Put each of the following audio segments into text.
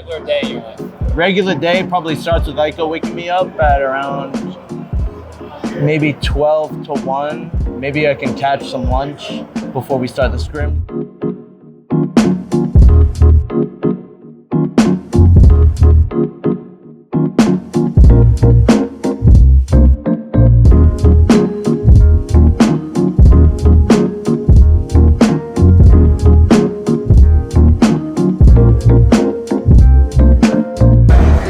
regular day in your life? Regular day probably starts with Aiko waking me up at around maybe 12 to 1. Maybe I can catch some lunch before we start the scrim.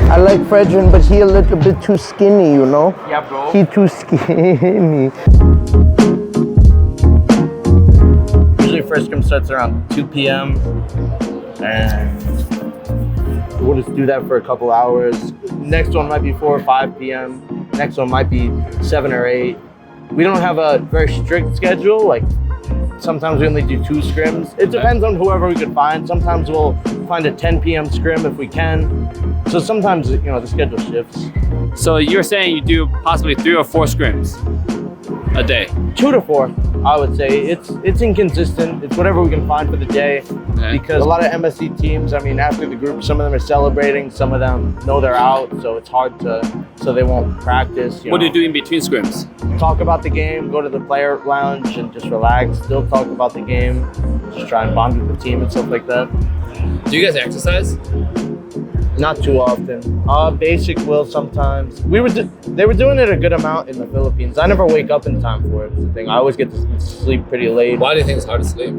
I like Fredrin, but he a little bit too skinny, you know? Yeah, bro. He too skinny. Usually first scrim starts around 2 p.m. and we'll just do that for a couple hours. Next one might be 4 or 5 p.m. Next one might be 7 or 8. We don't have a very strict schedule. Like sometimes we only do 2 scrims. It depends on whoever we could find. Sometimes we'll find a 10 p.m. scrim if we can. So sometimes, you know, the schedule shifts. So you're saying you do possibly 3 or 4 scrims a day? 2 to 4, I would say. It's inconsistent. It's whatever we can find for the day. Okay. Because a lot of MSC teams, I mean, after the group, some of them are celebrating, some of them know they're out, so it's hard so they won't practice. What do you do in between scrims? Talk about the game, go to the player lounge and just relax, still talk about the game, just try and bond with the team and stuff like that. Do you guys exercise? Not too often. Basic will sometimes. They were doing it a good amount in the Philippines. I never wake up in time for it. It's the thing. I always get to sleep pretty late. Why do you think it's hard to sleep?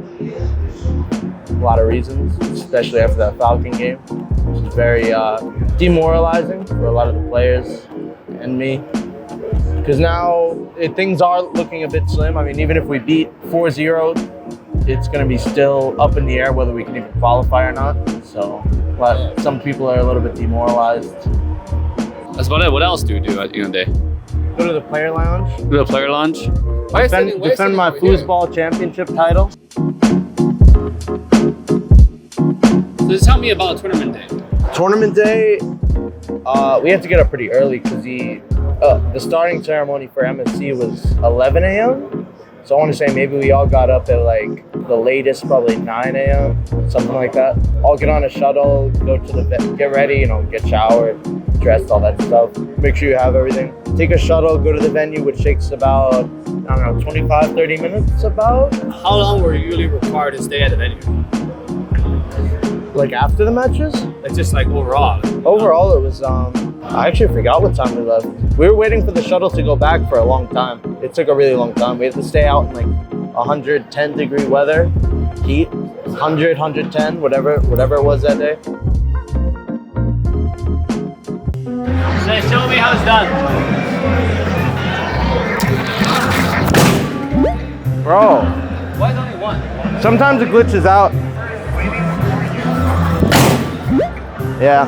A lot of reasons, especially after that Falcon game, which is very demoralizing for a lot of the players and me. Because now things are looking a bit slim. I mean, even if we beat 4-0, it's going to be still up in the air whether we can even qualify or not. So, but some people are a little bit demoralized. That's about it. What else do you do at the end of the day? Go to the player lounge. Go to the player lounge? Defend my foosball championship title. So just tell me about tournament day. Tournament day, we have to get up pretty early because the starting ceremony for MSC was 11 a.m. So I want to say maybe we all got up at like the latest, probably 9 a.m., something like that. All get on a shuttle, go to the get ready, you know, get showered, dressed, all that stuff. Make sure you have everything. Take a shuttle, go to the venue, which takes about, I don't know, 25, 30 minutes about. How long were you usually required to stay at the venue? Like after the matches? Like just like overall? Overall, it was, I actually forgot what time we left. We were waiting for the shuttle to go back for a long time. It took a really long time. We had to stay out in like 110 degree weather, heat, 100, 110, whatever it was that day. So show me how it's done. Bro. Why is only one? Sometimes it glitches out. Yeah.